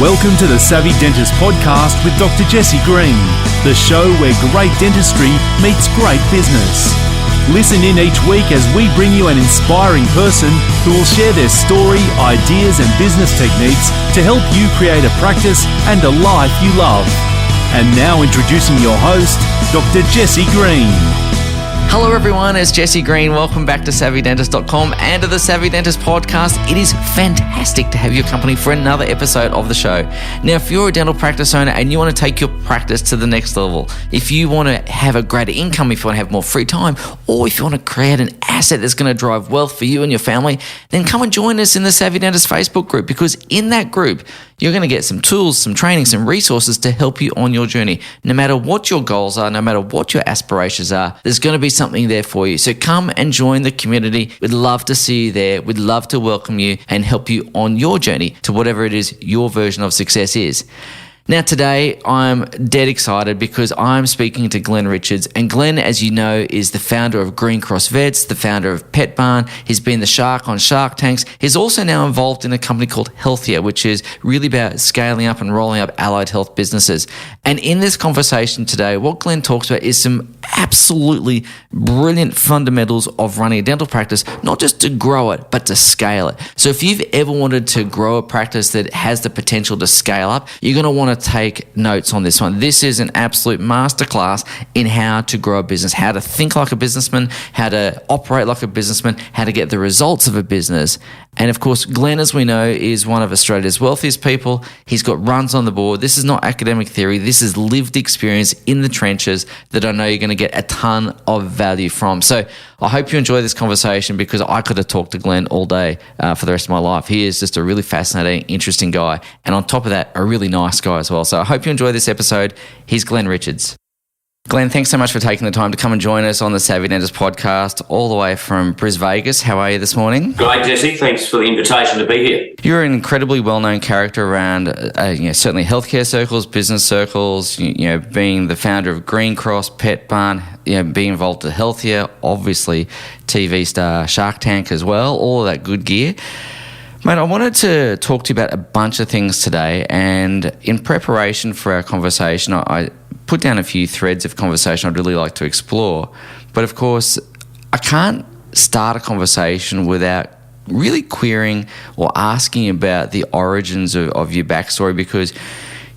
Welcome to the Savvy Dentist podcast with Dr. Jesse Green, the show where great dentistry meets great business. Listen in each week as we bring you an inspiring person who will share their story, ideas and business techniques to help you create a practice and a life you love. And now introducing your host, Dr. Jesse Green. Hello everyone, it's Jesse Green. Welcome back to SavvyDentist.com and to the Savvy Dentist podcast. It is fantastic to have your company for another episode of the show. Now, if you're a dental practice owner and you want to take your practice to the next level, if you want to have a greater income, if you want to have more free time, or if you want to create an asset that's going to drive wealth for you and your family, then come and join us in the Savvy Dentist Facebook group, because in that group, you're going to get some tools, some training, some resources to help you on your journey. No matter what your goals are, no matter what your aspirations are, there's going to be something there for you. So come and join the community. We'd love to see you there. We'd love to welcome you and help you on your journey to whatever it is your version of success is. Now today, I'm dead excited because I'm speaking to Glen Richards. And Glen, as you know, is the founder of Greencross Vets, the founder of Pet Barn. He's been the shark on Shark Tanks. He's also now involved in a company called Healthier, which is really about scaling up and rolling up allied health businesses. And in this conversation today, what Glen talks about is some absolutely brilliant fundamentals of running a dental practice, not just to grow it, but to scale it. So if you've ever wanted to grow a practice that has the potential to scale up, you're going to want to take notes on this one. This is an absolute masterclass in how to grow a business, how to think like a businessman, how to operate like a businessman, how to get the results of a business. And of course, Glen, as we know, is one of Australia's wealthiest people. He's got runs on the board. This is not academic theory. This is lived experience in the trenches that I know you're going to get a ton of value from. So I hope you enjoy this conversation, because I could have talked to Glen all day for the rest of my life. He is just a really fascinating, interesting guy. And on top of that, a really nice guy as well. So I hope you enjoy this episode. Here's Glen Richards. Glen, thanks so much for taking the time to come and join us on the Savvy Dentist podcast all the way from Brisbane, Vegas. How are you this morning? Great, Jesse. Thanks for the invitation to be here. You're an incredibly well-known character around certainly healthcare circles, business circles, being the founder of Greencross, Pet Barn, being involved with Healthier, obviously TV star Shark Tank as well, all of that good gear. Mate, I wanted to talk to you about a bunch of things today, and in preparation for our conversation, I put down a few threads of conversation I'd really like to explore. But of course, I can't start a conversation without really querying or asking about the origins of your backstory, because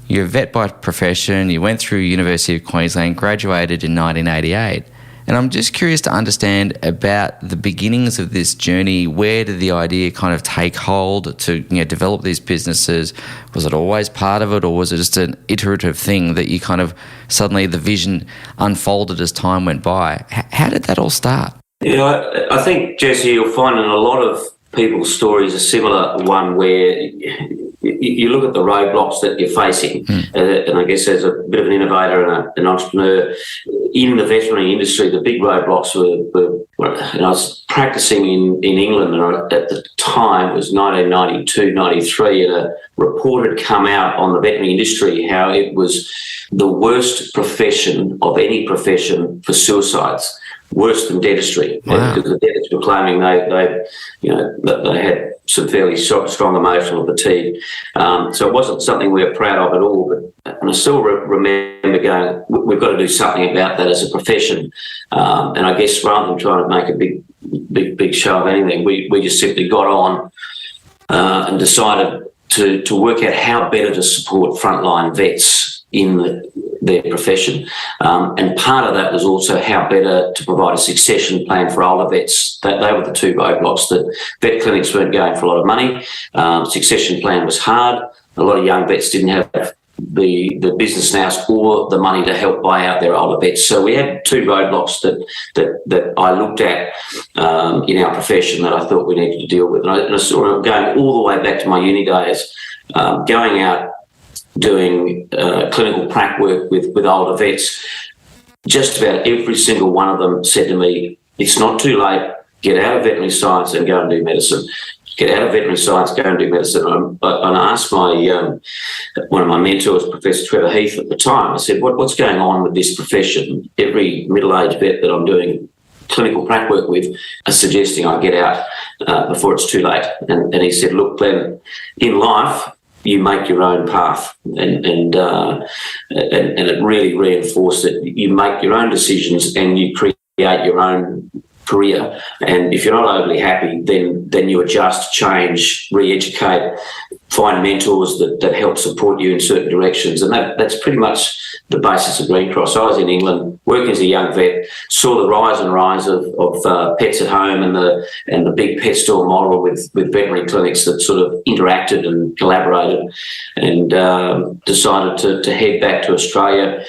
you're a vet by profession, you went through University of Queensland, graduated in 1988. And I'm just curious to understand about the beginnings of this journey. Where did the idea kind of take hold to develop these businesses? Was it always part of it, or was it just an iterative thing that you kind of suddenly the vision unfolded as time went by? How did that all start? Yeah, I think, Jesse, you'll find in a lot of people's stories a similar one where you look at the roadblocks that you're facing, and I guess as a bit of an innovator and an entrepreneur in the veterinary industry, the big roadblocks were I was practicing in England, and at the time it was 1992, 93, and a report had come out on the veterinary industry, how it was the worst profession of any profession for suicides. Worse than dentistry. Wow. Because the dentists were claiming they had some fairly strong emotional fatigue. So it wasn't something we were proud of at all. And I still remember going, we've got to do something about that as a profession. And I guess rather than trying to make a big show of anything, we just simply got on and decided to work out how better to support frontline vets in their profession. And part of that was also how better to provide a succession plan for older vets. They were the two roadblocks. That vet clinics weren't going for a lot of money. Succession plan was hard. A lot of young vets didn't have the business now or the money to help buy out their older vets. So we had two roadblocks that I looked at in our profession that I thought we needed to deal with. And I sort of going all the way back to my uni days, going out, doing clinical prac work with older vets. Just about every single one of them said to me, it's not too late, get out of veterinary science and go and do medicine. Get out of veterinary science, go and do medicine. And I asked one of my mentors, Professor Trevor Heath at the time, I said, what's going on with this profession? Every middle-aged vet that I'm doing clinical prac work with are suggesting I get out before it's too late. And he said, look, Glenn, in life, you make your own path, and it really reinforced that you make your own decisions and you create your own career. And if you're not overly happy, then you adjust, change, re-educate, find mentors that help support you in certain directions. And that's pretty much the basis of Greencross. I was in England working as a young vet, saw the rise of pets at home and the big pet store model with veterinary clinics that sort of interacted and collaborated, and decided to head back to Australia.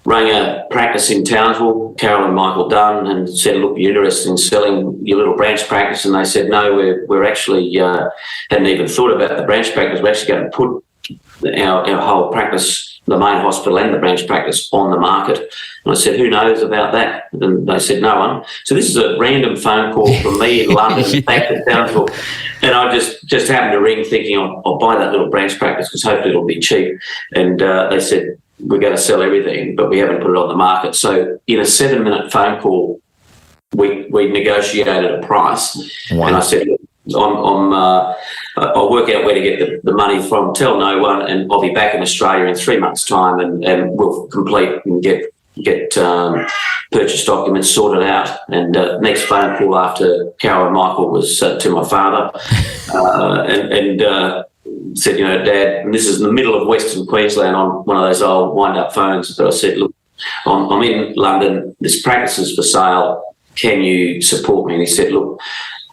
Rang a practice in Townsville, Carol and Michael Dunn, and said, look, you're interested in selling your little branch practice? And they said, no, we're actually, hadn't even thought about the branch practice. We're actually going to put our whole practice, the main hospital and the branch practice, on the market. And I said, who knows about that? And they said, no one. So this is a random phone call from me in London back to Townsville. And I just happened to ring thinking I'll buy that little branch practice because hopefully it'll be cheap. And they said, we're going to sell everything, but we haven't put it on the market. So in a 7-minute phone call, we negotiated a price. Wow. And I said, I'll work out where to get the money from, tell no one, and I'll be back in Australia in 3 months' time, and we'll complete and get purchase documents sorted out. And next phone call after Carol and Michael was to my father, and said, Dad, and this is in the middle of Western Queensland on one of those old wind-up phones, but I said, look, I'm in London, this practice is for sale, can you support me? And he said, look,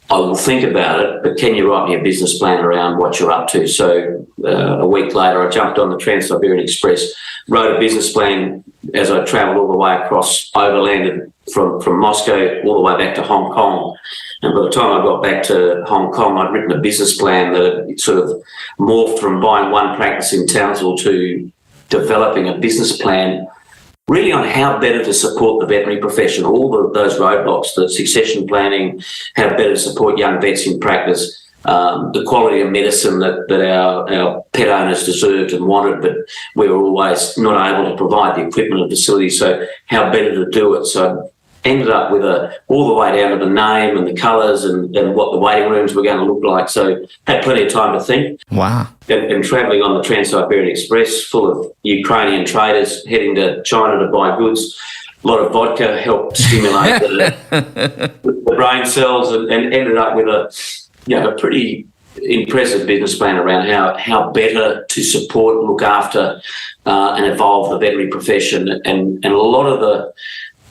I will think about it, but can you write me a business plan around what you're up to? So a week later, I jumped on the Trans-Siberian Express, wrote a business plan as I travelled all the way across, overlanded from Moscow all the way back to Hong Kong. And by the time I got back to Hong Kong, I'd written a business plan that had sort of morphed from buying one practice in Townsville to developing a business plan really on how better to support the veterinary profession, all those roadblocks, the succession planning, how better to support young vets in practice, the quality of medicine that our pet owners deserved and wanted, but we were always not able to provide the equipment and facilities, so how better to do it. So ended up with all the way down to the name and the colours and what the waiting rooms were going to look like. So had plenty of time to think. Wow. And travelling on the Trans-Siberian Express full of Ukrainian traders heading to China to buy goods. A lot of vodka helped stimulate the brain cells, and ended up with a pretty impressive business plan around how better to support, look after and evolve the veterinary profession. And a lot of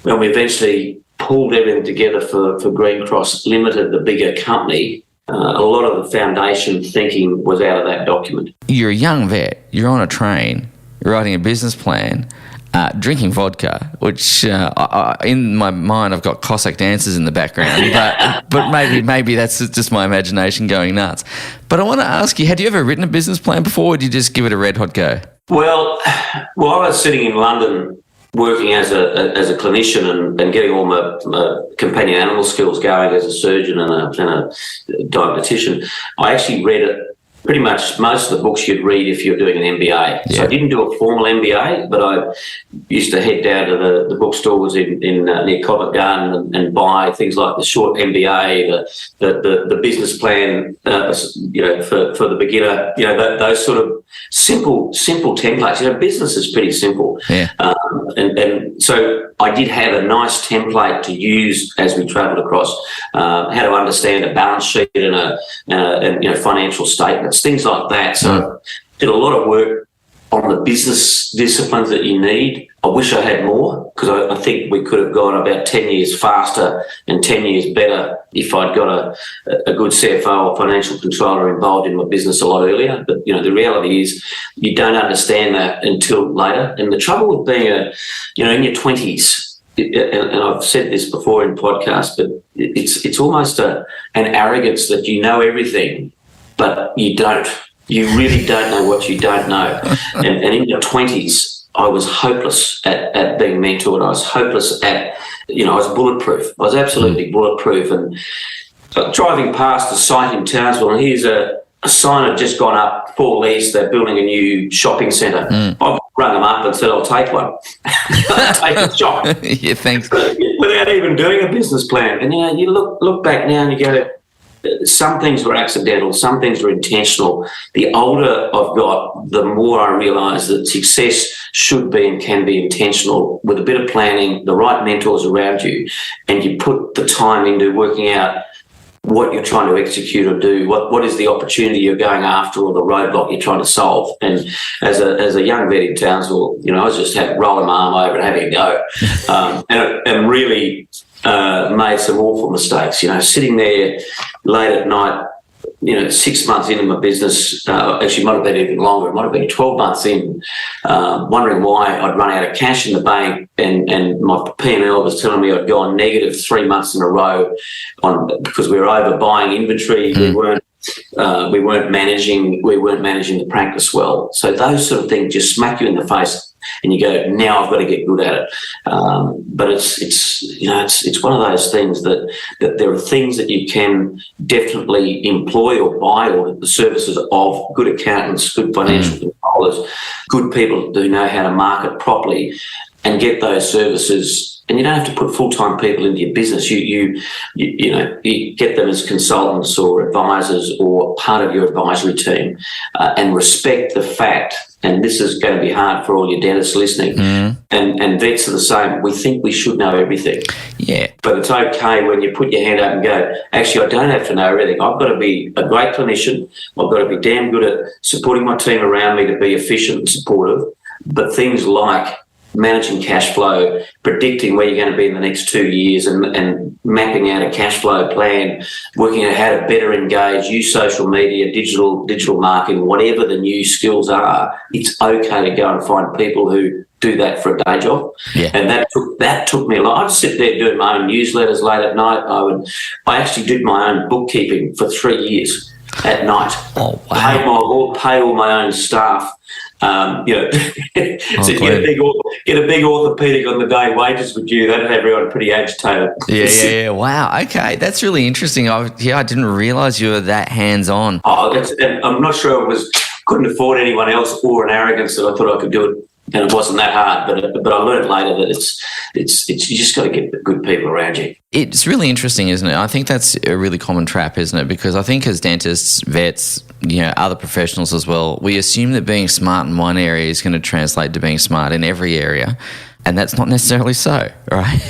when we eventually pulled everything together for Greencross Limited, the bigger company, a lot of the foundation thinking was out of that document. You're a young vet, you're on a train, you're writing a business plan, drinking vodka, which in my mind I've got Cossack dancers in the background, but maybe that's just my imagination going nuts. But I want to ask you, had you ever written a business plan before, or did you just give it a red hot go? Well, I was sitting in London working as a clinician and getting all my companion animal skills going as a surgeon and a dietitian. I actually read pretty much most of the books you'd read if you're doing an MBA. Yeah. So I didn't do a formal MBA, but I used to head down to the bookstores in near Covent Garden and buy things like the short MBA, the business plan, for the beginner. Those sort of simple templates. Business is pretty simple. Yeah. And so I did have a nice template to use as we travelled across, how to understand a balance sheet and financial statements, things like that. So did a lot of work on the business disciplines that you need. I wish I had more, because I think we could have gone about 10 years faster and 10 years better if I'd got a good CFO or financial controller involved in my business a lot earlier. But, the reality is you don't understand that until later. And the trouble with being in your 20s, and I've said this before in podcasts, but it's almost an arrogance that you know everything, but you don't. You really don't know what you don't know. And in your 20s, I was hopeless at being mentored. I was hopeless at, I was bulletproof. I was absolutely bulletproof. And driving past a site in Townsville, and here's a sign had just gone up for lease. They're building a new shopping centre. I rang them up and said, I'll take one. I'll take a shop. Yeah, thanks. Without even doing a business plan. And, you look back now and you go, some things were accidental, some things were intentional. The older I've got, the more I realise that success should be and can be intentional with a bit of planning, the right mentors around you, and you put the time into working out what you're trying to execute or do, what is the opportunity you're going after or the roadblock you're trying to solve. And as a young vet in Townsville, I was just rolling my arm over and having a go, and really made some awful mistakes. Sitting there late at night, 6 months into my business, actually might have been even longer, it might have been 12 months in, wondering why I'd run out of cash in the bank, and my P&L was telling me I'd gone negative 3 months in a row because we were overbuying inventory. We weren't managing the practice well. So those sort of things just smack you in the face, and you go, now I've got to get good at it. But it's one of those things that there are things that you can definitely employ or buy, or the services of good accountants, good financial controllers, good people who know how to market properly, and get those services. And you don't have to put full-time people into your business. You get them as consultants or advisors or part of your advisory team, and respect the fact, and this is going to be hard for all your dentists listening, and vets are the same. We think we should know everything. Yeah. But it's okay when you put your hand up and go, actually, I don't have to know everything. I've got to be a great clinician. I've got to be damn good at supporting my team around me to be efficient and supportive. But things like managing cash flow, predicting where you're going to be in the next 2 years, and mapping out a cash flow plan, working out how to better engage, use social media, digital marketing, whatever the new skills are, it's okay to go and find people who do that for a day job. Yeah. And that took me a lot. I'd sit there doing my own newsletters late at night. I actually did my own bookkeeping for 3 years at night. Oh, wow. Pay all my own staff. So get a big orthopedic on the day wages with you. That'd have everyone pretty agitated. Yeah. Wow. Okay, that's really interesting. I didn't realise you were that hands-on. And I'm not sure couldn't afford anyone else, or an arrogance that I thought I could do it. And it wasn't that hard, but I learned later that it's you just got to get good people around you. It's really interesting, isn't it? I think that's a really common trap, isn't it? Because I think as dentists, vets, other professionals as well, we assume that being smart in one area is going to translate to being smart in every area, and that's not necessarily so, right?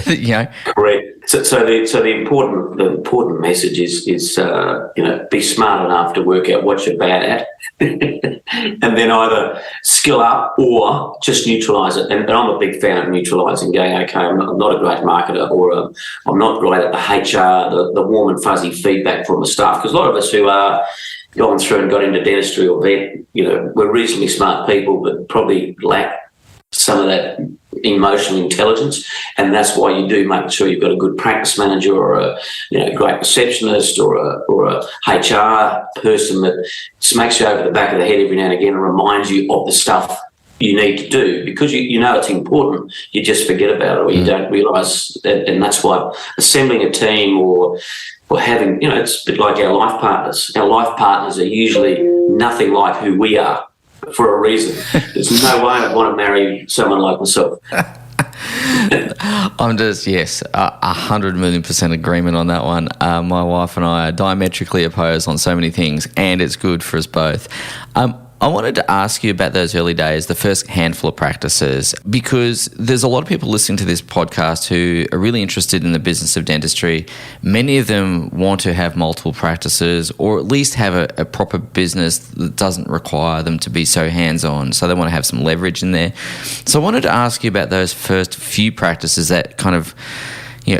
Correct. So the important message is be smart enough to work out what you're bad at, and then either skill up or just neutralise it. And I'm a big fan of neutralising, going, okay, I'm not a great marketer, or I'm not great at the HR, the warm and fuzzy feedback from the staff. Because a lot of us who are gone through and got into dentistry or vet, we're reasonably smart people, but probably lack some of that emotional intelligence, and that's why you do make sure you've got a good practice manager, or a great receptionist, or a HR person that smacks you over the back of the head every now and again and reminds you of the stuff you need to do, because you know it's important. You just forget about it, or you don't realise that, and that's why assembling a team or having, it's a bit like our life partners. Our life partners are usually nothing like who we are, for a reason. There's no way I'd want to marry someone like myself. I'm just, 100,000,000% agreement on that one. My wife and I are diametrically opposed on so many things, and it's good for us both. I wanted to ask you about those early days, the first handful of practices, because there's a lot of people listening to this podcast who are really interested in the business of dentistry. Many of them want to have multiple practices, or at least have a proper business that doesn't require them to be so hands-on. So they want to have some leverage in there. So I wanted to ask you about those first few practices, that kind of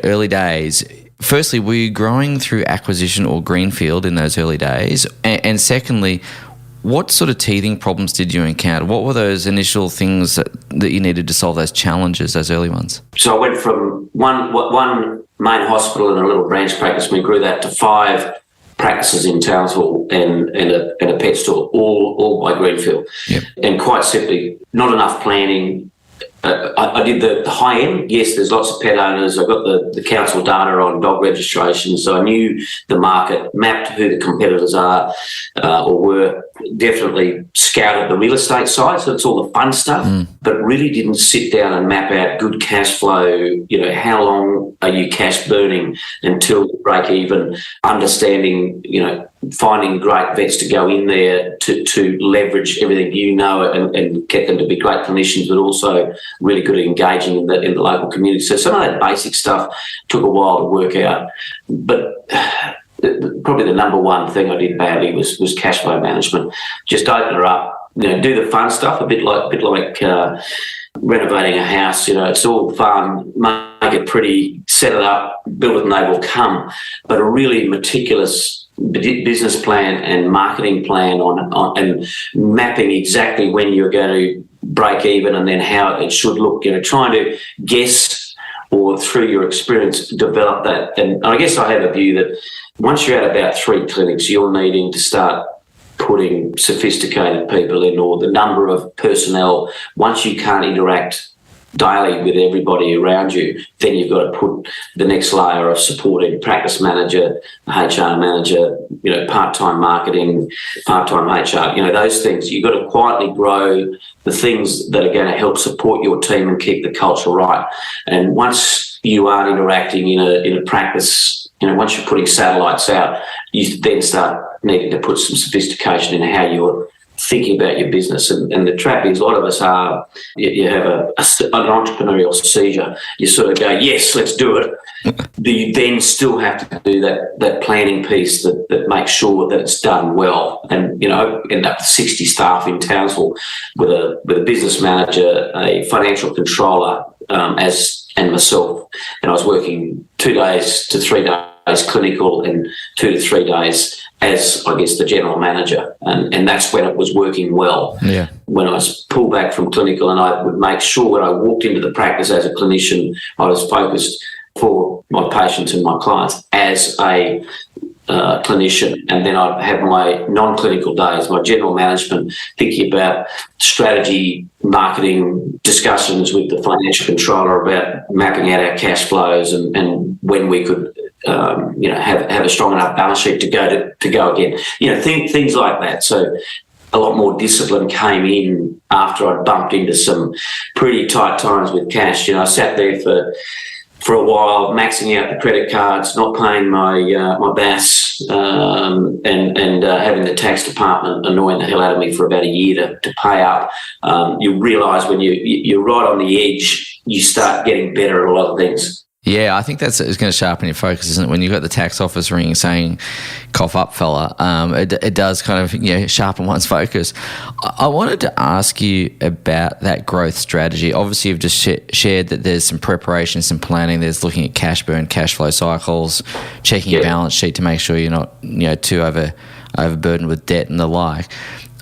early days. Firstly, were you growing through acquisition or greenfield in those early days? And secondly, what sort of teething problems did you encounter? What were those initial things that you needed to solve, those challenges, those early ones? So I went from one main hospital and a little branch practice. We grew that to 5 practices in Townsville and a pet store, all by greenfield. Yep. And quite simply, not enough planning, I did the high end. Yes, there's lots of pet owners. I got the council data on dog registration, so I knew the market, mapped who the competitors are or were. Definitely scouted the real estate side, so it's all the fun stuff, but really didn't sit down and map out good cash flow. How long are you cash burning until you break even? Understanding, finding great vets to go in there to leverage everything and get them to be great clinicians, but also really good at engaging in the local community. So some of that basic stuff took a while to work out, but probably the number one thing I did badly was cash flow management. Just open her up, do the fun stuff, a bit like renovating a house. It's all fun, make it pretty, set it up, build it and they will come. But a really meticulous business plan and marketing plan on and mapping exactly when you're going to break even and then how it should look. Trying to guess or through your experience develop that. And I guess I have a view that once you're at about 3 clinics, you're needing to start putting sophisticated people in, or the number of personnel. Once you can't interact daily with everybody around you, then you've got to put the next layer of supporting practice manager, HR manager, part-time marketing, part-time HR, those things. You've got to quietly grow the things that are going to help support your team and keep the culture right. And once you aren't interacting in a practice, once you're putting satellites out, you then start needing to put some sophistication in how you're thinking about your business. And the trap is a lot of us are, you have an entrepreneurial seizure. You sort of go, yes, let's do it. You then still have to do that planning piece that makes sure that it's done well. And, end up with 60 staff in Townsville with a business manager, a financial controller, and myself. And I was working 2 days to 3 days clinical and 2 to 3 days as, I guess, the general manager. And that's when it was working well. Yeah. When I was pulled back from clinical, and I would make sure when I walked into the practice as a clinician, I was focused for my patients and my clients as a clinician. And then I'd have my non-clinical days, my general management, thinking about strategy, marketing, discussions with the financial controller about mapping out our cash flows and when we could have a strong enough balance sheet to go again. Things like that. So a lot more discipline came in after I'd bumped into some pretty tight times with cash. I sat there for a while, maxing out the credit cards, not paying my BAS, and having the tax department annoying the hell out of me for about a year to pay up. You realise when you're right on the edge, you start getting better at a lot of things. Yeah, I think it's going to sharpen your focus, isn't it? When you've got the tax office ringing saying, cough up, fella, it does kind of sharpen one's focus. I wanted to ask you about that growth strategy. Obviously, you've just shared that there's some preparation, some planning. There's looking at cash burn, cash flow cycles, checking your balance sheet to make sure you're not too overburdened with debt and the like.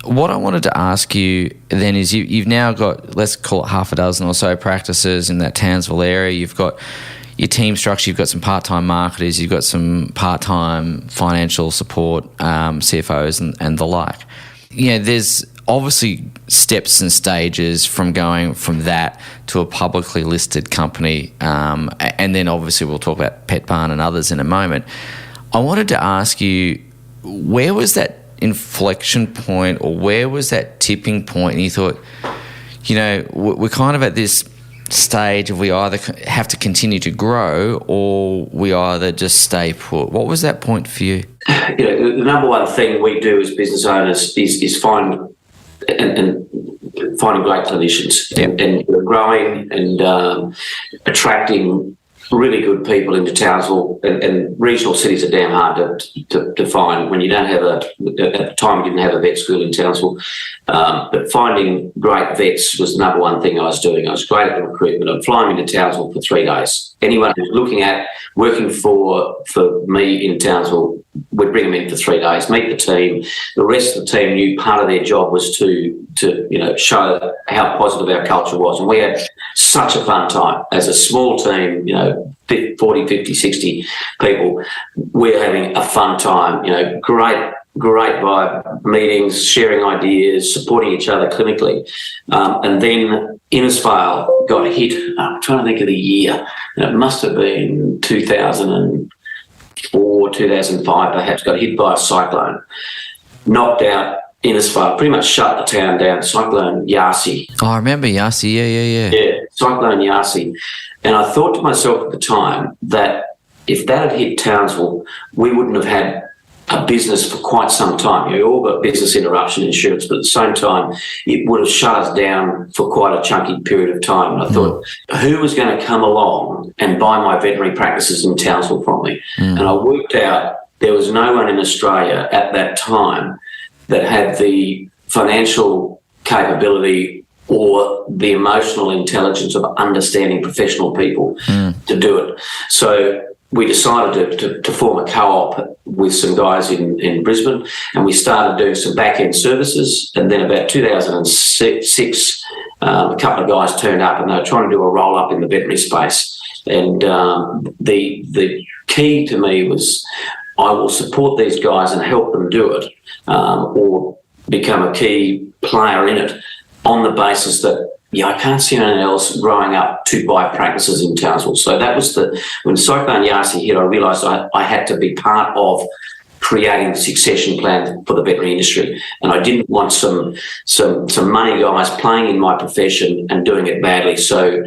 What I wanted to ask you then is you've now got, let's call it half a dozen or so practices in that Townsville area. You've got your team structure, you've got some part-time marketers, you've got some part-time financial support, CFOs and the like. There's obviously steps and stages from going from that to a publicly listed company, and then obviously we'll talk about Pet Barn and others in a moment. I wanted to ask you, where was that inflection point, or where was that tipping point and you thought, we're kind of at this stage of we either have to continue to grow or we either just stay put? What was that point for you? The number one thing we do as business owners is find and finding great clinicians and growing and attracting really good people into Townsville, and regional cities are damn hard to find when you don't have at the time you didn't have a vet school in Townsville. But finding great vets was the number one thing I was doing. I was great at the recruitment. I'm flying into Townsville for 3 days. Anyone who's looking at working for me in Townsville, we'd bring them in for 3 days, meet the team. The rest of the team knew part of their job was to show how positive our culture was. And we had such a fun time. As a small team, 40, 50, 60 people, we're having a fun time. Great great vibe, meetings, sharing ideas, supporting each other clinically. And then Innisfail got hit, I'm trying to think of the year, it must have been 2004, 2005 perhaps, got hit by a cyclone, knocked out Innisfail, pretty much shut the town down. Cyclone Yasi. Oh, I remember Yasi. Yeah. Yeah, Cyclone Yasi. And I thought to myself at the time that if that had hit Townsville, we wouldn't have had a business for quite some time. You all got business interruption insurance, but at the same time, it would have shut us down for quite a chunky period of time. And I thought, who was going to come along and buy my veterinary practices in Townsville from me? And I worked out there was no one in Australia at that time that had the financial capability or the emotional intelligence of understanding professional people to do it. So we decided to form a co-op with some guys in Brisbane, and we started doing some back-end services. And then about 2006, a couple of guys turned up and they were trying to do a roll-up in the veterinary space. And the key to me was I will support these guys and help them do it, or become a key player in it, on the basis that, I can't see anyone else growing up to buy practices in Townsville. So that was when Cyclone Yasi hit, I realised I had to be part of creating the succession plan for the veterinary industry. And I didn't want some money guys playing in my profession and doing it badly. So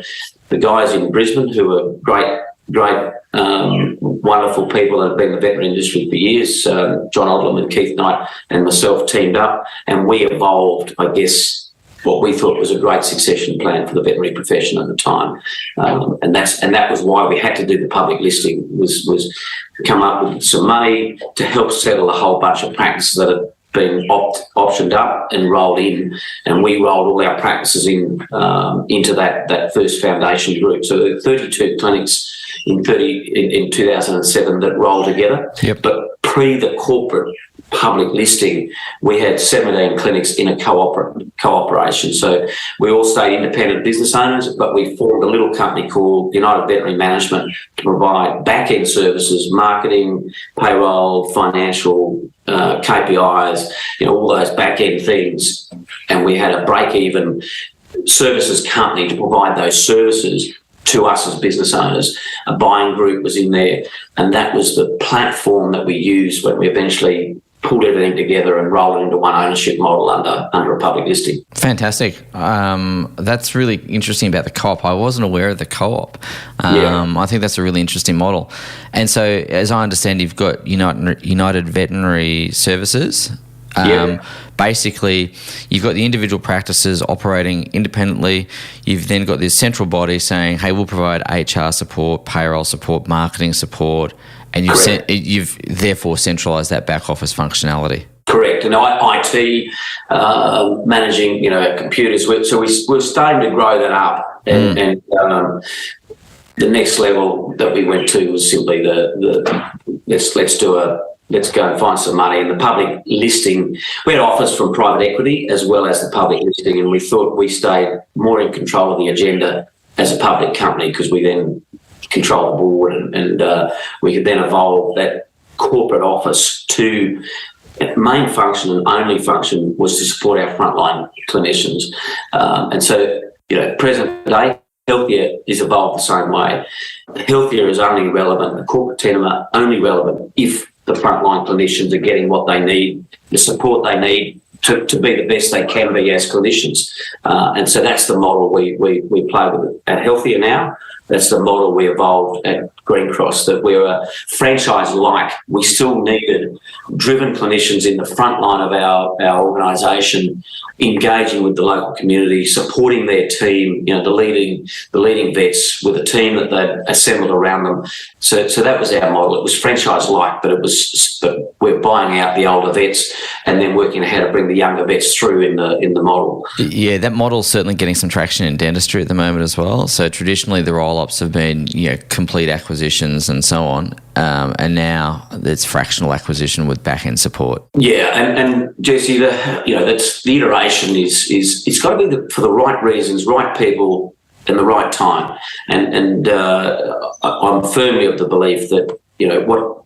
the guys in Brisbane, who were great, wonderful people that have been in the veterinary industry for years, John Odlum and Keith Knight and myself teamed up, and we evolved, I guess, what we thought was a great succession plan for the veterinary profession at the time, and that was why we had to do the public listing, was come up with some money to help settle a whole bunch of practices that had been optioned up and rolled in, and we rolled all our practices into that first foundation group. So there were 32 clinics in 2007 that rolled together. Yep. But pre the corporate public listing, we had 17 clinics in a cooperation. So we all stayed independent business owners, but we formed a little company called United Veterinary Management to provide back-end services, marketing, payroll, financial, KPIs, all those back-end things. And we had a break-even services company to provide those services to us as business owners. A buying group was in there, and that was the platform that we used when we eventually pulled everything together and rolled it into one ownership model under a public listing. Fantastic. That's really interesting about the co-op. I wasn't aware of the co-op. I think that's a really interesting model. And so, as I understand, you've got United Veterinary Services. Basically, you've got the individual practices operating independently. You've then got this central body saying, hey, we'll provide HR support, payroll support, marketing support, and you've therefore centralised that back office functionality. Correct. And IT, managing, computers. So we're starting to grow that up. And the next level that we went to was simply let's go and find some money. And the public listing, we had offers from private equity as well as the public listing, and we thought we stayed more in control of the agenda as a public company because we then control the board, and we could then evolve that corporate office to main function and only function was to support our frontline clinicians. And so, present day, Healthier is evolved the same way. Healthier is only relevant, the corporate team are only relevant if the frontline clinicians are getting what they need, the support they need to be the best they can be as clinicians. And so that's the model we play with at Healthier now. That's the model we evolved at Greencross, that we're a franchise-like. We still needed driven clinicians in the front line of our organisation, engaging with the local community, supporting their team, the leading vets with a team that they'd assembled around them. So that was our model. It was franchise-like, but we're buying out the older vets and then working out how to bring the younger vets through in the model. Yeah, that model's certainly getting some traction in dentistry at the moment as well. So traditionally the roll-ups have been complete acquisitions and so on, and now it's fractional acquisition with back-end support. Yeah, and Jesse, that's the iteration is it's got to be for the right reasons, right people, and the right time. And I'm firmly of the belief that what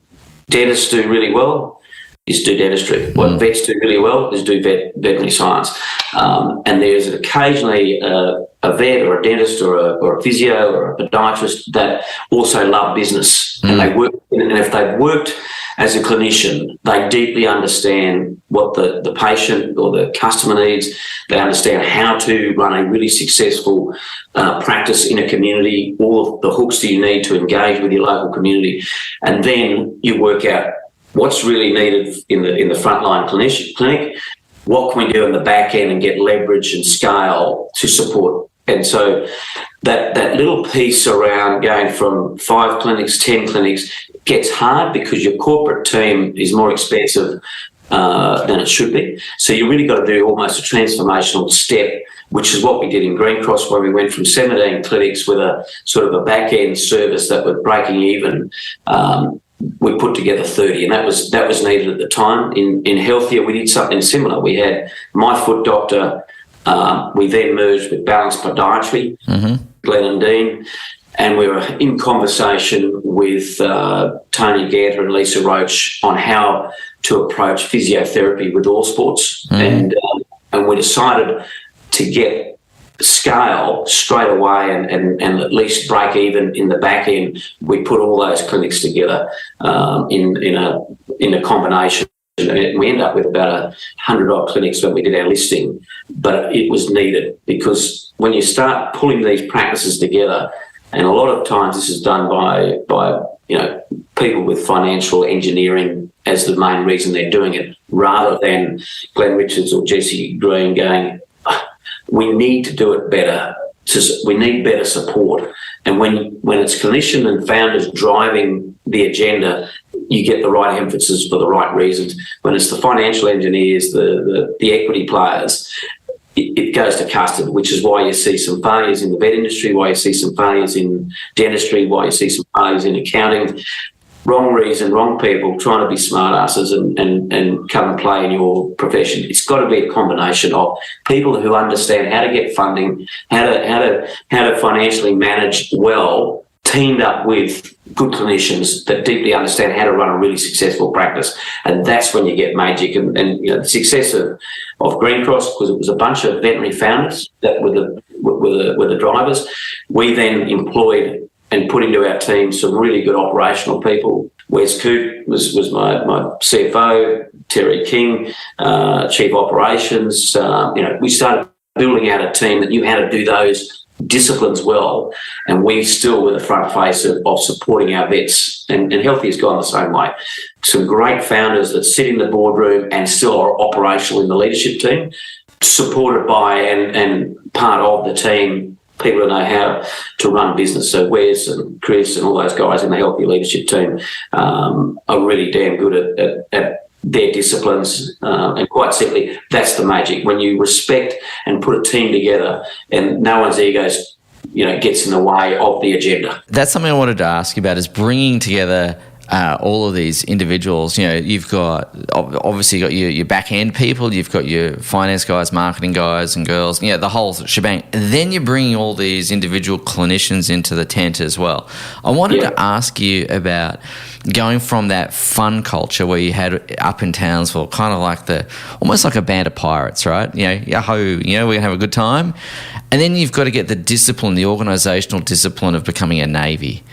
dentists do really well is do dentistry. What vets do really well is do veterinary science. And there's occasionally a vet or a dentist or a physio or a podiatrist that also love business. And they work, and if they've worked as a clinician, they deeply understand what the patient or the customer needs. They understand how to run a really successful practice in a community, all of the hooks that you need to engage with your local community. And then you work out what's really needed in the frontline clinic, what can we do in the back end and get leverage and scale to support. And so that little piece around going from 5 clinics, 10 clinics gets hard because your corporate team is more expensive than it should be. So you really got to do almost a transformational step, which is what we did in Greencross when we went from 17 clinics with a sort of a back-end service that was breaking even. We put together 30, and that was needed at the time. In Healthier, we did something similar. We had My Foot Doctor. We then merged with Balanced Podiatry, Glenn and Dean, and we were in conversation with Tony Ganter and Lisa Roach on how to approach physiotherapy with all sports. And we decided to get scale straight away and at least break even in the back end. We put all those clinics together in a combination. And we end up with about 100-odd clinics when we did our listing, but it was needed because when you start pulling these practices together, and a lot of times this is done by people with financial engineering as the main reason they're doing it, rather than Glen Richards or Jesse Green going, we need to do it better. We need better support. And when it's clinician and founders driving the agenda, you get the right emphasis for the right reasons. When it's the financial engineers, the equity players, it goes to custard, which is why you see some failures in the vet industry, why you see some failures in dentistry, why you see some failures in accounting. Wrong reason, wrong people trying to be smartasses and come and play in your profession. It's got to be a combination of people who understand how to get funding, how to financially manage well, teamed up with good clinicians that deeply understand how to run a really successful practice. And that's when you get magic. And the success of Greencross, because it was a bunch of veterinary founders that were the drivers. We then employed and put into our team some really good operational people. Wes Coop was my CFO, Terry King, Chief Operations. We started building out a team that knew how to do those disciplines well, and we still were the front face of supporting our vets, and Healthy has gone the same way. Some great founders that sit in the boardroom and still are operational in the leadership team, supported by and part of the team, people who know how to run business. So Wes and Chris and all those guys in the Healthy leadership team are really damn good at their disciplines, and quite simply, that's the magic. When you respect and put a team together, and no one's egos, gets in the way of the agenda. That's something I wanted to ask you about, is bringing together all of these individuals. You've got obviously got your back end people, you've got your finance guys, marketing guys and girls, the whole shebang. And then you're bringing all these individual clinicians into the tent as well. I wanted to ask you about going from that fun culture where you had up in Townsville, kind of like almost like a band of pirates, right? Yahoo, we're gonna have a good time, and then you've got to get the discipline, the organisational discipline of becoming a Navy.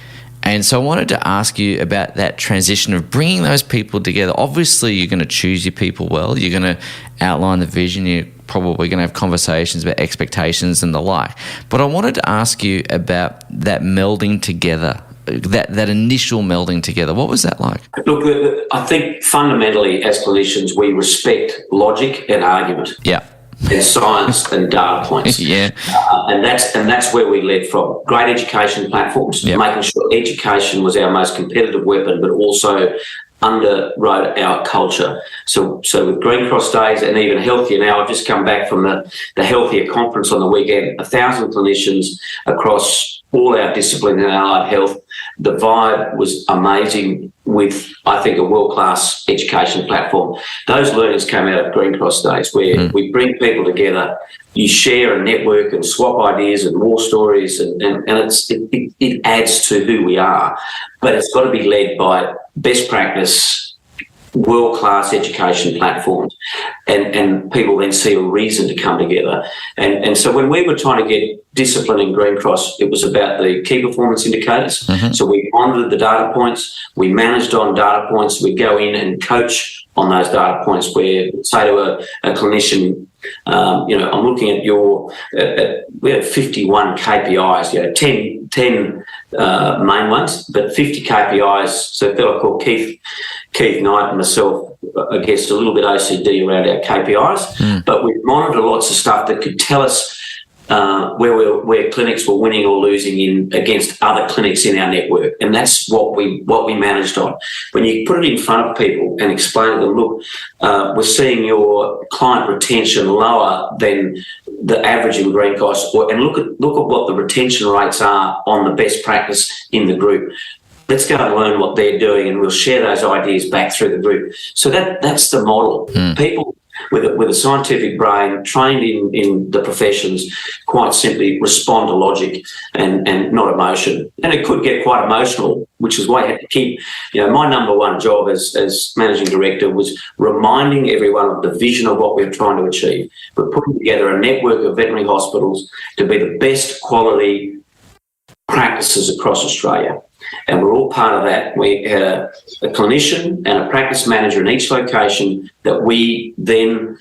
And so I wanted to ask you about that transition of bringing those people together. Obviously, you're going to choose your people well. You're going to outline the vision. You're probably going to have conversations about expectations and the like. But I wanted to ask you about that melding together, that initial melding together. What was that like? Look, I think fundamentally as clinicians, we respect logic and argument. Yeah. And science and data points. And that's where we led from. Great education platforms, making sure education was our most competitive weapon, but also underwrote our culture. So with Greencross Days and even Healthier now, I've just come back from the Healthier conference on the weekend, 1,000 clinicians across all our disciplines in allied health. The vibe was amazing with, I think, a world-class education platform. Those learnings came out of Greencross Days, where we bring people together, you share and network and swap ideas and war stories, and it adds to who we are. But it's got to be led by best practice, world-class education platforms, and people then see a reason to come together. And so when we were trying to get discipline in Greencross, it was about the key performance indicators. So we monitored the data points, we managed on data points, we'd go in and coach on those data points where, say to a clinician, I'm looking at we have 51 KPIs, 10 main ones, but 50 KPIs. So a fellow called Keith Knight and myself, I guess, a little bit OCD around our KPIs, but we monitored lots of stuff that could tell us where clinics were winning or losing against other clinics in our network, and that's what we managed on. When you put it in front of people and explain to them, look, we're seeing your client retention lower than the average in Greencross, and look at what the retention rates are on the best practice in the group. Let's go and learn what they're doing, and we'll share those ideas back through the group. So that's the model. People with a scientific brain, trained in the professions, quite simply respond to logic and not emotion. And it could get quite emotional, which is why I had to keep, my number one job as managing director was reminding everyone of the vision of what we're trying to achieve. We're putting together a network of veterinary hospitals to be the best quality practices across Australia. And we're all part of that. We had a clinician and a practice manager in each location that we then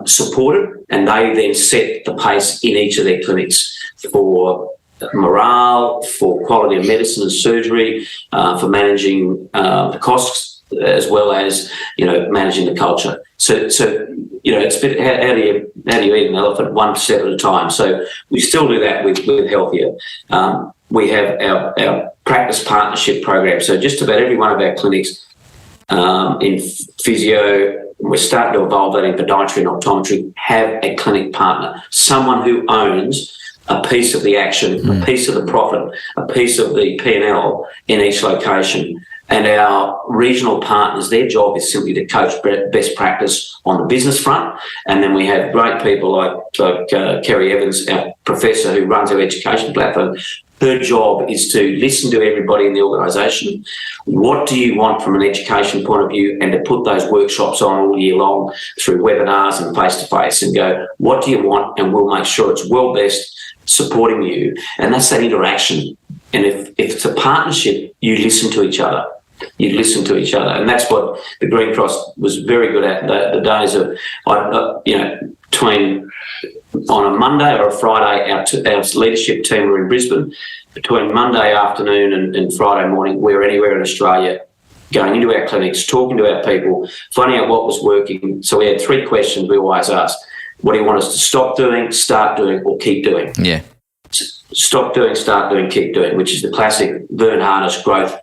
supported, and they then set the pace in each of their clinics for morale, for quality of medicine and surgery, for managing the costs, as well as managing the culture. So it's a bit how do you eat an elephant one step at a time. So we still do that with Healthier. We have our practice partnership program. So just about every one of our clinics in physio, we're starting to evolve that in podiatry and optometry, have a clinic partner, someone who owns a piece of the action, a piece of the profit, a piece of the P&L in each location. And our regional partners, their job is simply to coach best practice on the business front. And then we have great people like Kerry Evans, our professor who runs our education platform. Her job is to listen to everybody in the organisation. What do you want from an education point of view? And to put those workshops on all year long through webinars and face-to-face and go, what do you want? And we'll make sure it's well best supporting you. And that's that interaction. And if it's a partnership, you listen to each other. You listen to each other. And that's what the Greencross was very good at. The days of, between on a Monday or a Friday, our leadership team were in Brisbane. Between Monday afternoon and Friday morning, we were anywhere in Australia, going into our clinics, talking to our people, finding out what was working. So we had 3 questions we always asked. What do you want us to stop doing, start doing, or keep doing? Yeah. Stop doing, start doing, keep doing, which is the classic Vern Harnish growth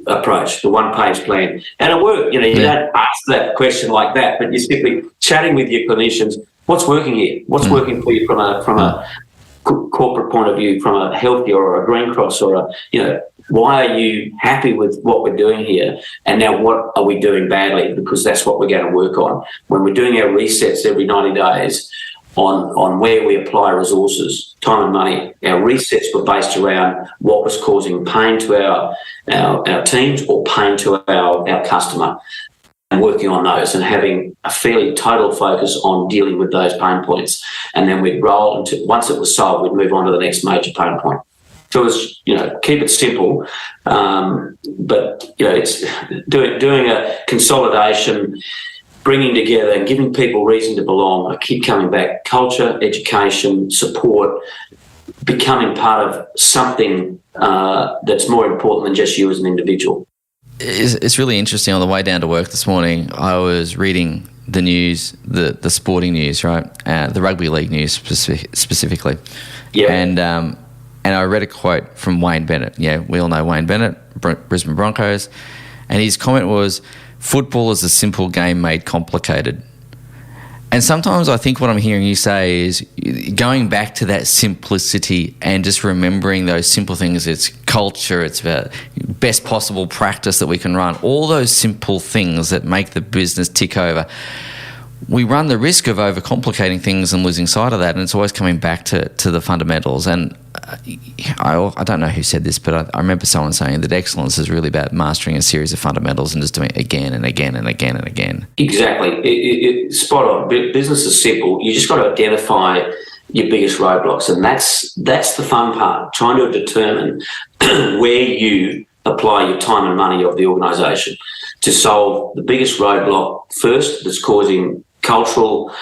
approach, the one-page plan. And it worked. You don't ask that question like that, but you're simply chatting with your clinicians. What's working here? What's working for you from a corporate point of view, from a Healthier or a Greencross or why are you happy with what we're doing here? And now what are we doing badly? Because that's what we're going to work on. When we're doing our resets every 90 days on where we apply resources, time and money, our resets were based around what was causing pain to our teams or pain to our customer, and working on those and having a fairly total focus on dealing with those pain points. And then we'd roll into, once it was solved, we'd move on to the next major pain point. So it was, keep it simple, but, it's doing a consolidation, bringing together and giving people reason to belong. I keep coming back, culture, education, support, becoming part of something that's more important than just you as an individual. It's really interesting. On the way down to work this morning, I was reading the news, the sporting news, right? The rugby league news specifically. Yeah. And I read a quote from Wayne Bennett. Yeah, we all know Wayne Bennett, Brisbane Broncos. And his comment was, football is a simple game made complicated. And sometimes I think what I'm hearing you say is going back to that simplicity and just remembering those simple things. It's culture, it's about best possible practice that we can run, all those simple things that make the business tick over. We run the risk of overcomplicating things and losing sight of that, and it's always coming back to the fundamentals. And I don't know who said this, but I remember someone saying that excellence is really about mastering a series of fundamentals and just doing it again and again and again and again. Exactly. Spot on. Business is simple. You just got to identify your biggest roadblocks, and that's the fun part, trying to determine where you apply your time and money of the organisation to solve the biggest roadblock first that's causing cultural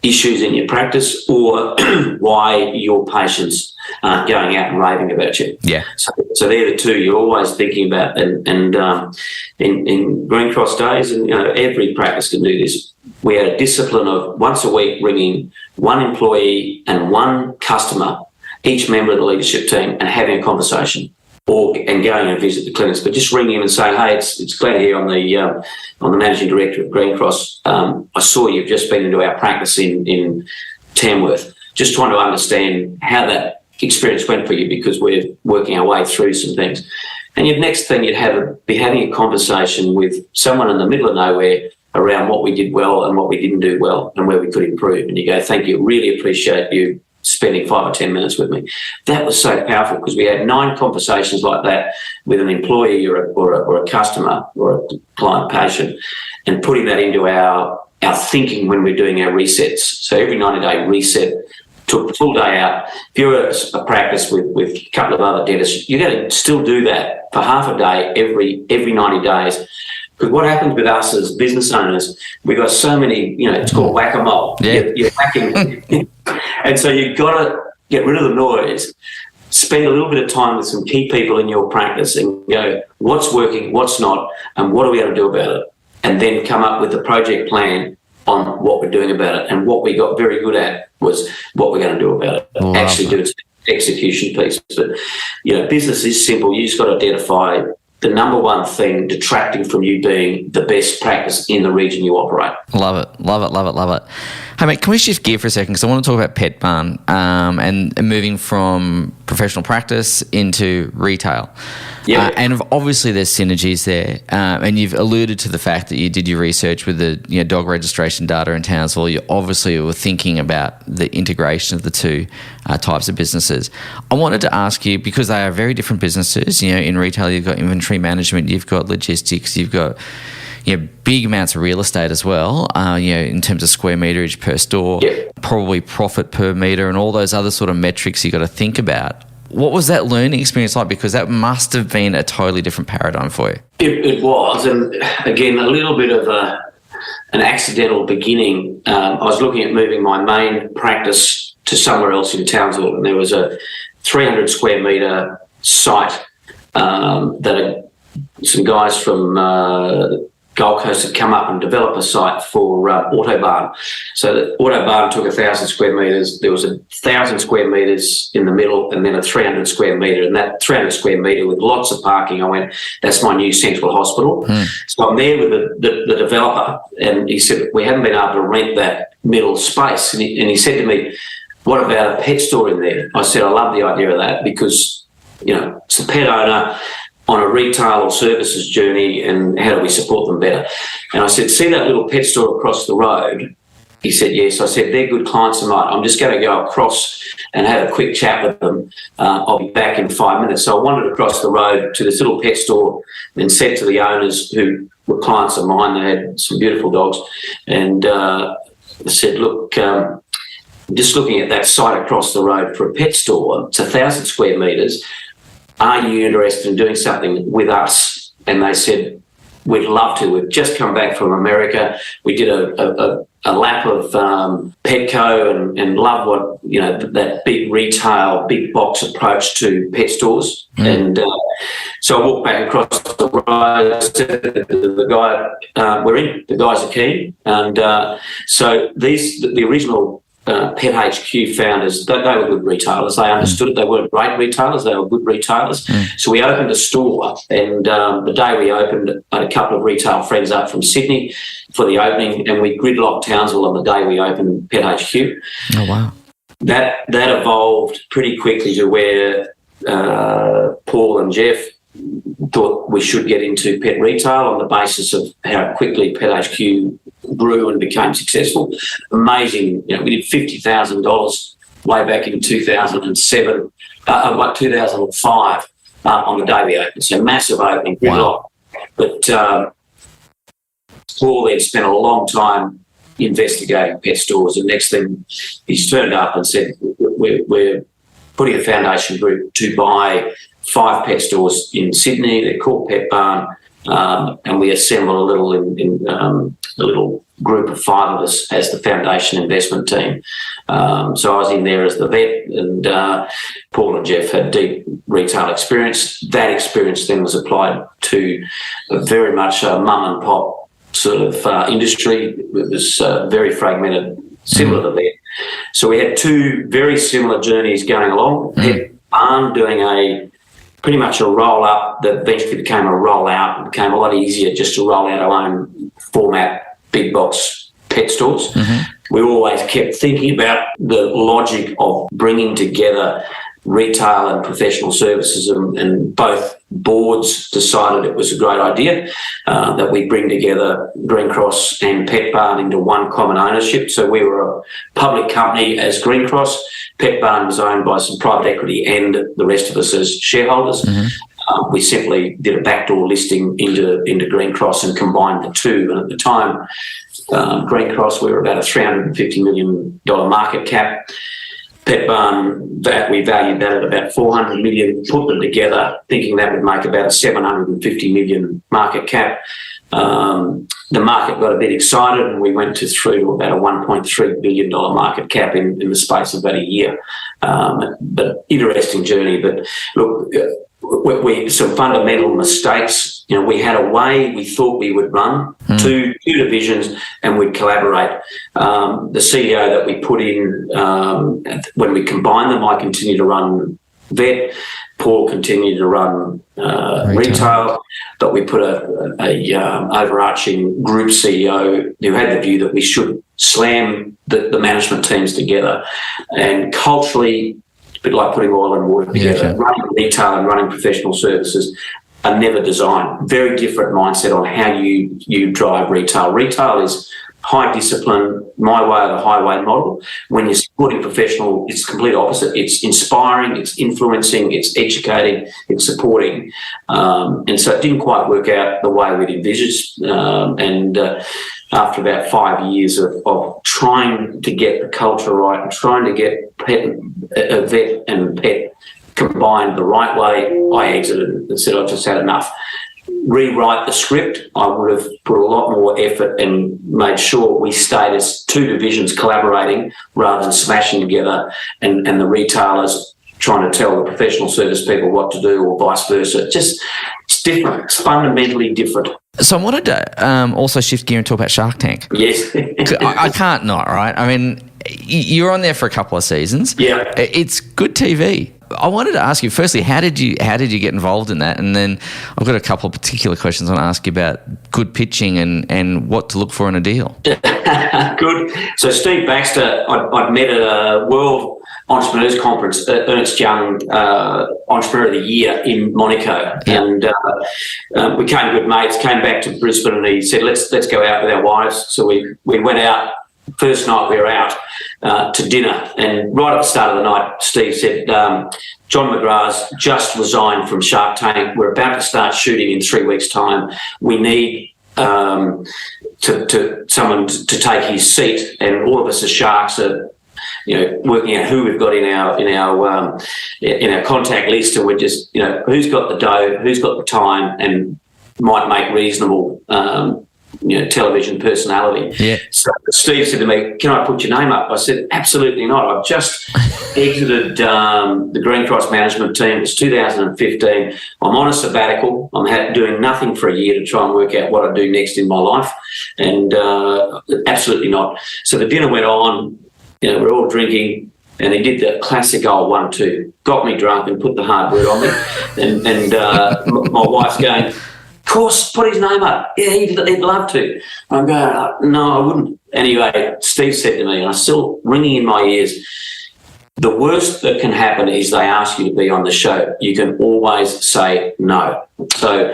issues in your practice, or why your patients aren't going out and raving about you. Yeah. So they're the two you're always thinking about. And in Greencross days, and every practice can do this, we had a discipline of once a week bringing one employee and one customer, each member of the leadership team, and having a conversation, and going and visit the clinics, but just ringing him and saying, "Hey, it's Glenn here. I'm the managing director of Greencross. I saw you've just been into our practice in Tamworth. Just trying to understand how that experience went for you, because we're working our way through some things." And your next thing, you'd be having a conversation with someone in the middle of nowhere around what we did well and what we didn't do well and where we could improve. And you go, "Thank you. Really appreciate you spending 5 or 10 minutes with me." That was so powerful, because we had 9 conversations like that with an employee or a customer or a client patient, and putting that into our thinking when we're doing our resets. So every 90-day reset, took a full day out. If you're a practice with a couple of other dentists, you got to still do that for half a day every 90 days. Because what happens with us as business owners, we've got so many, it's called whack-a-mole. Yeah. You're whacking. And so you've got to get rid of the noise, spend a little bit of time with some key people in your practice and go, what's working, what's not, and what are we going to do about it? And then come up with a project plan on what we're doing about it. And what we got very good at was what we're going to do about it. Wow. Actually do its execution piece. But, business is simple. You just got to identify the number one thing detracting from you being the best practice in the region you operate. Love it, love it, love it, love it. Hey, mate, can we shift gear for a second? Because I want to talk about Pet Barn and moving from professional practice into retail. Yeah. And obviously there's synergies there. And you've alluded to the fact that you did your research with the dog registration data in Townsville. You obviously were thinking about the integration of the two types of businesses. I wanted to ask you, because they are very different businesses. In retail, you've got inventory management, you've got logistics, you've got big amounts of real estate as well, in terms of square meterage per store, probably profit per meter and all those other sort of metrics you got to think about. What was that learning experience like? Because that must have been a totally different paradigm for you. It was. And again, a little bit of an accidental beginning. I was looking at moving my main practice to somewhere else in Townsville, and there was a 300 square metre site that some guys from Gold Coast had come up and developed a site for Autobarn. So the Autobarn took 1,000 square metres. There was 1,000 square metres in the middle, and then a 300 square metre. And that 300 square metre with lots of parking, I went, that's my new central hospital. So I'm there with the developer, and he said, we haven't been able to rent that middle space. And he said to me, what about a pet store in there? I said, I love the idea of that, because, it's a pet owner on a retail or services journey, and how do we support them better? And I said, see that little pet store across the road? He said, yes. I said, they're good clients of mine. I'm just going to go across and have a quick chat with them. I'll be back in 5 minutes. So I wandered across the road to this little pet store and said to the owners, who were clients of mine, they had some beautiful dogs, and I said, look, just looking at that site across the road for a pet store, it's 1,000 square metres. Are you interested in doing something with us? And they said, we'd love to. We've just come back from America. We did a lap of Petco and love what, that big retail, big box approach to pet stores. And so I walked back across the road, said to the guy, we're in, the guys are keen. And so the original Pet HQ founders, they were good retailers. They understood it. They weren't great retailers. They were good retailers. So we opened a store, and the day we opened, I had a couple of retail friends up from Sydney for the opening, and we gridlocked Townsville on the day we opened Pet HQ. Oh, wow. That evolved pretty quickly to where Paul and Jeff thought we should get into pet retail on the basis of how quickly Pet HQ grew and became successful. Amazing. We did $50,000 way back in 2007 like 2005 on the day we opened. So massive opening, big lot. But Paul then spent a long time investigating pet stores, and next thing he's turned up and said, we're putting a foundation group to buy 5 pet stores in Sydney. They're called Pet Barn, and we assemble a little group of 5 of us as the foundation investment team. So I was in there as the vet, and Paul and Jeff had deep retail experience. That experience then was applied to very much a mum and pop sort of industry. It was very fragmented, similar to that. So we had 2 very similar journeys going along. Pet Barn doing pretty much a roll-up that eventually became a roll-out. It became a lot easier just to roll out our own format, big box pet stores. We always kept thinking about the logic of bringing together retail and professional services, and both boards decided it was a great idea that we bring together Greencross and Pet Barn into one common ownership. So we were a public company as Greencross. Pet Barn was owned by some private equity and the rest of us as shareholders. We simply did a backdoor listing into Greencross and combined the 2. And at the time, Greencross, we were about a $350 million market cap. Pet Barn, that we valued that at about $400 million, put them together, thinking that would make about a $750 million market cap. The market got a bit excited, and we went through to about a $1.3 billion market cap in the space of about a year. But interesting journey. But look, we some fundamental mistakes. We had a way we thought we would run two divisions, and we'd collaborate. The CEO that we put in, when we combined them, I continued to run vet. Paul continued to run retail, but we put a overarching group CEO who had the view that we should slam the management teams together, and culturally, a bit like putting oil and water together. Running retail and running professional services are never designed. Very different mindset on how you drive retail. Retail is high discipline, my way or the highway model. When you're supporting professional, it's the complete opposite. It's inspiring, it's influencing, it's educating, it's supporting. And so it didn't quite work out the way we'd envisaged. After about 5 years of trying to get the culture right and trying to get vet and pet combined the right way, I exited and said I've just had enough. Rewrite the script, I would have put a lot more effort and made sure we stayed as 2 divisions collaborating rather than smashing together and the retailers trying to tell the professional service people what to do or vice versa. It's different. It's fundamentally different. So I wanted to also shift gear and talk about Shark Tank. Yes. I can't not, right? I mean, you're on there for a couple of seasons. Yeah. It's good TV. I wanted to ask you, firstly, how did you get involved in that? And then I've got a couple of particular questions I want to ask you about good pitching and what to look for in a deal. Good. So Steve Baxter, I'd met at a World Entrepreneurs Conference, Ernst Young Entrepreneur of the Year in Monaco. Yeah. And we became good mates, came back to Brisbane, and he said, let's go out with our wives. So we went out. First night we were out to dinner, and right at the start of the night, Steve said, John McGrath's just resigned from Shark Tank. We're about to start shooting in 3 weeks' time. We need someone to take his seat, and all of us as sharks are, working out who we've got in our contact list, and we're just, who's got the dough, who's got the time, and might make reasonable television personality. Yeah. So Steve said to me, can I put your name up? I said, absolutely not. I've just exited the Greencross management team. It's 2015. I'm on a sabbatical. I'm doing nothing for a year to try and work out what I do next in my life. And absolutely not. So the dinner went on. We're all drinking. And he did the classic old 1-2, got me drunk and put the hard word on me. And my wife's going, of course, put his name up. Yeah, he'd love to. I'm going, no, I wouldn't. Anyway, Steve said to me, and I'm still ringing in my ears, the worst that can happen is they ask you to be on the show. You can always say no. So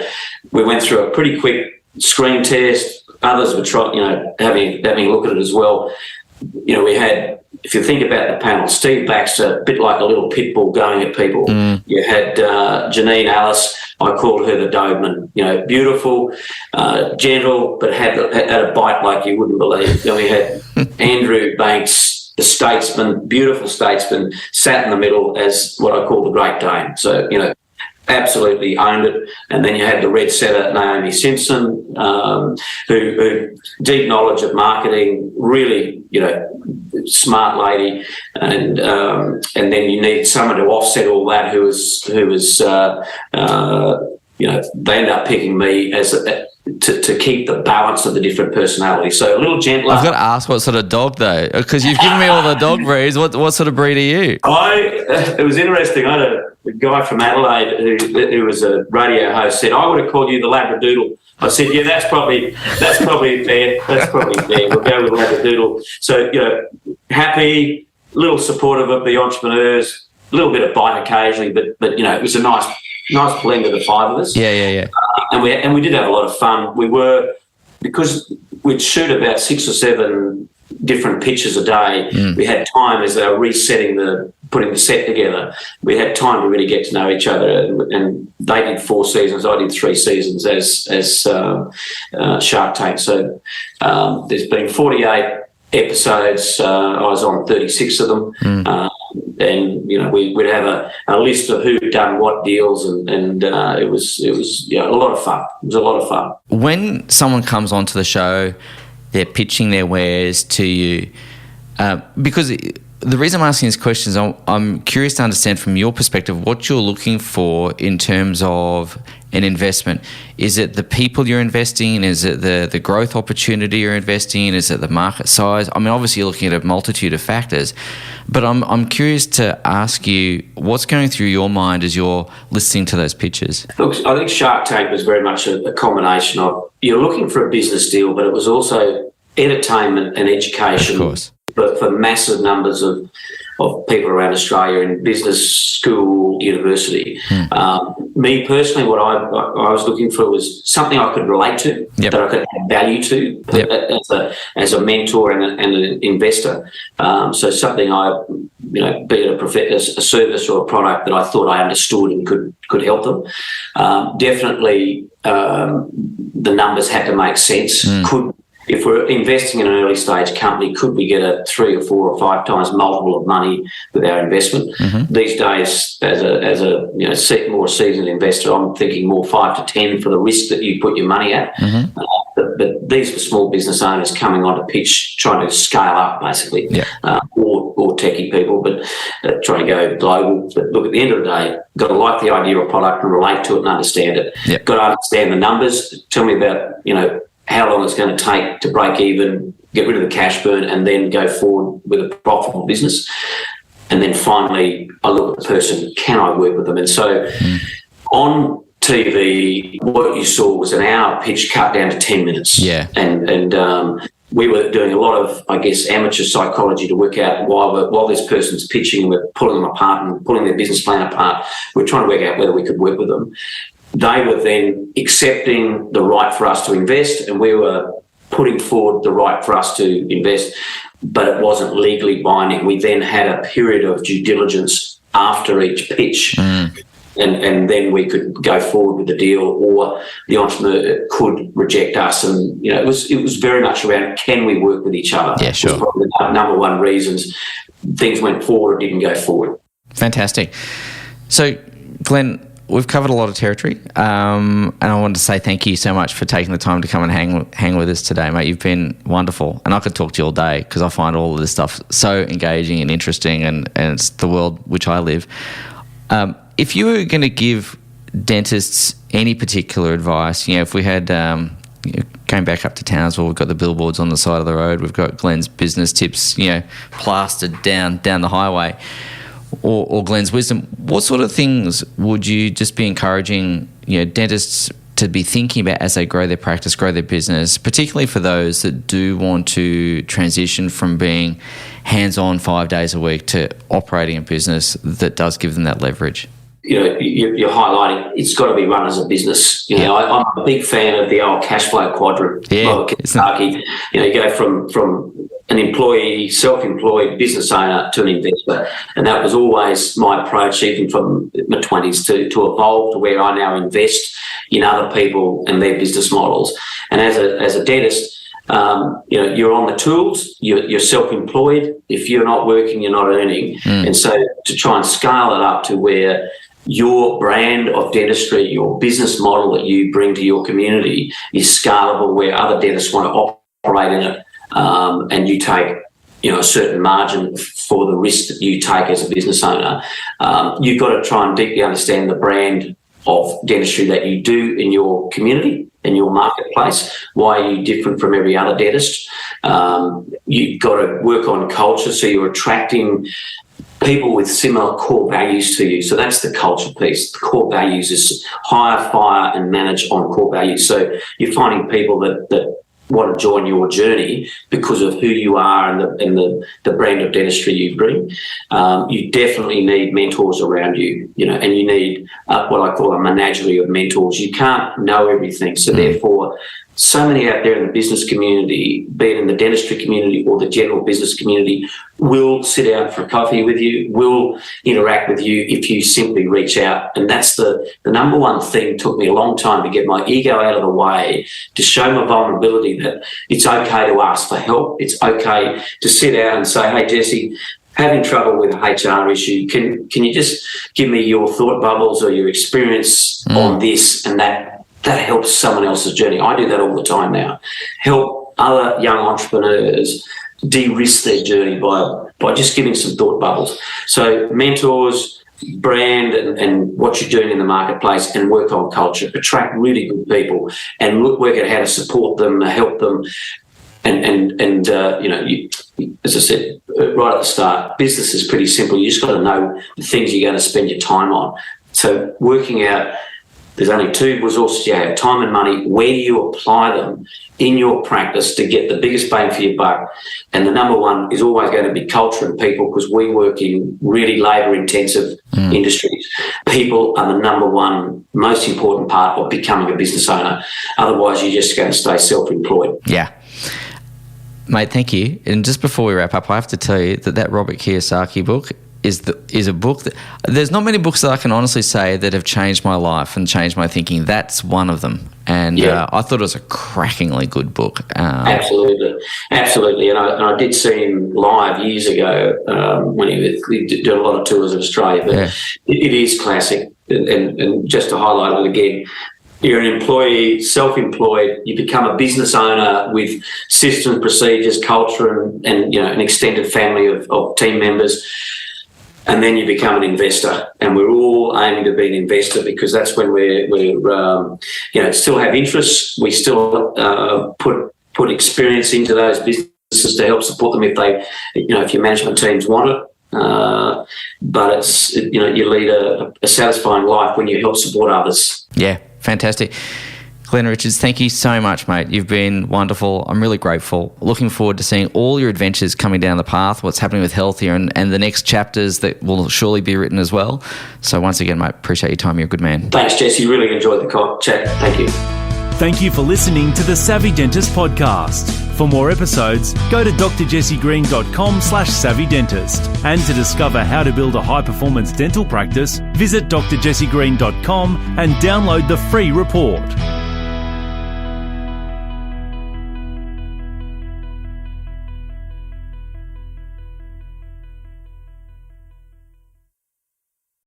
we went through a pretty quick screen test. Others were having a look at it as well. we had, if you think about the panel, Steve Baxter, a bit like a little pit bull going at people. You had Janine Alice, I called her the Doberman, beautiful, gentle, but had a bite like you wouldn't believe. Then we had Andrew Banks, the statesman, beautiful statesman, sat in the middle as what I call the Great Dane. So, absolutely owned it. And then you had the red setter, Naomi Simpson, who deep knowledge of marketing, really, smart lady. And then you need someone to offset all that who was they ended up picking me as to keep the balance of the different personalities. So a little gentler. I've got to ask what sort of dog though, because you've given me all the dog breeds. What sort of breed are you? It was interesting. I had a guy from Adelaide who was a radio host said, I would have called you the Labradoodle. I said, yeah, that's probably fair. That's probably fair. We'll go with Labradoodle. So, happy, a little supportive of the entrepreneurs, a little bit of bite occasionally, but it was a nice blend of the five of us. Yeah. And we did have a lot of fun. Because we'd shoot about 6 or 7 different pitches a day. We had time as they were putting the set together. We had time to really get to know each other, and they did 4 seasons. I did 3 seasons as Shark Tank. So there's been 48 episodes. I was on 36 of them. And we'd have a list of who'd done what deals, and it was a lot of fun. It was a lot of fun. When someone comes onto the show, they're pitching their wares to you, because the reason I'm asking these questions, I'm curious to understand from your perspective what you're looking for in terms of an investment. Is it the people you're investing in? Is it the growth opportunity you're investing in? Is it the market size? I mean, obviously you're looking at a multitude of factors, but I'm curious to ask you what's going through your mind as you're listening to those pitches. Look, I think Shark Tank was very much a combination of, you're looking for a business deal, but it was also entertainment and education. Of course. But for massive numbers of people around Australia in business, school, university. Me personally, what I was looking for was something I could relate to, that I could add value to as a mentor and an investor. So something be it a service or a product that I thought I understood and could help them. Definitely, the numbers had to make sense. If we're investing in an early stage company, could we get a 3 or 4 or 5 times multiple of money with our investment? These days, as a more seasoned investor, I'm thinking more 5 to 10 for the risk that you put your money at. But these were small business owners coming on to pitch, trying to scale up basically, or techie people, but trying to go global. But look, at the end of the day, got to like the idea of a product and relate to it and understand it. Got to understand the numbers. Tell me about how long it's going to take to break even, get rid of the cash burn, and then go forward with a profitable business. And then finally, I look at the person, can I work with them? And so on TV, what you saw was an hour pitch cut down to 10 minutes. And we were doing a lot of, amateur psychology to work out while this person's pitching, and we're pulling them apart and pulling their business plan apart. We're trying to work out whether we could work with them. They were then accepting the right for us to invest, and we were putting forward the right for us to invest, but it wasn't legally binding. We then had a period of due diligence after each pitch, and then we could go forward with the deal, or the entrepreneur could reject us. And it was very much around, can we work with each other? Yeah, sure. It was probably the number one reasons things went forward or didn't go forward. Fantastic. So, Glenn, we've covered a lot of territory, and I wanted to say thank you so much for taking the time to come and hang with us today, mate. You've been wonderful, and I could talk to you all day because I find all of this stuff so engaging and interesting, and it's the world which I live. If you were going to give dentists any particular advice, if we had going back up to Townsville, we've got the billboards on the side of the road, we've got Glenn's business tips, plastered down the highway, or Glenn's wisdom, what sort of things would you just be encouraging dentists to be thinking about as they grow their practice, grow their business, particularly for those that do want to transition from being hands-on 5 days a week to operating a business that does give them that leverage? you're highlighting, it's got to be run as a business. I'm a big fan of the old cash flow quadrant. Yeah, you go from an employee, self-employed business owner to an investor, and that was always my approach, even from my 20s, to evolve to where I now invest in other people and their business models. And as a dentist, you're on the tools, you're self-employed. If you're not working, you're not earning. And so to try and scale it up to where your brand of dentistry, your business model that you bring to your community is scalable, where other dentists want to operate in it, and you take a certain margin for the risk that you take as a business owner. You've got to try and deeply understand the brand of dentistry that you do in your community, in your marketplace. Why are you different from every other dentist? You've got to work on culture, so you're attracting people with similar core values to you. So that's the culture piece. The core values is hire, fire, and manage on core values. So you're finding people that want to join your journey because of who you are and the brand of dentistry you bring. You definitely need mentors around you, and you need what I call a menagerie of mentors. You can't know everything. So therefore, so many out there in the business community, be it in the dentistry community or the general business community, will sit down for a coffee with you, will interact with you if you simply reach out. And that's the number one thing. Took me a long time to get my ego out of the way, to show my vulnerability that it's okay to ask for help. It's okay to sit down and say, hey, Jesse, having trouble with a HR issue, can you just give me your thought bubbles or your experience on this and that? That helps someone else's journey. I do that all the time now. Help other young entrepreneurs de-risk their journey by just giving some thought bubbles. So mentors, brand, and what you're doing in the marketplace, and work on culture. Attract really good people and work out how to support them, help them. And as I said right at the start, business is pretty simple. You just got to know the things you're going to spend your time on. So working out, there's only two resources you have, time and money. Where do you apply them in your practice to get the biggest bang for your buck? And the number one is always going to be culture and people, because we work in really labour-intensive industries. People are the number one most important part of becoming a business owner. Otherwise, you're just going to stay self-employed. Yeah. Mate, thank you. And just before we wrap up, I have to tell you that Robert Kiyosaki book is a book that there's not many books that I can honestly say that have changed my life and changed my thinking. That's one of them. And I thought it was a crackingly good book. Absolutely. And I did see him live years ago when he did a lot of tours of Australia. But it is classic. And just to highlight it again, you're an employee, self-employed, you become a business owner with systems, procedures, culture, and an extended family of team members. And then you become an investor, and we're all aiming to be an investor, because that's when we're still have interests. We still put experience into those businesses to help support them if your management teams want it. But it's you lead a satisfying life when you help support others. Yeah, fantastic. Glen Richards, thank you so much, mate. You've been wonderful. I'm really grateful. Looking forward to seeing all your adventures coming down the path, what's happening with Healthier, and the next chapters that will surely be written as well. So once again, mate, appreciate your time. You're a good man. Thanks, Jesse. Really enjoyed the chat. Thank you. Thank you for listening to the Savvy Dentist podcast. For more episodes, go to drjessegreen.com/savvydentist. And to discover how to build a high-performance dental practice, visit drjessegreen.com and download the free report.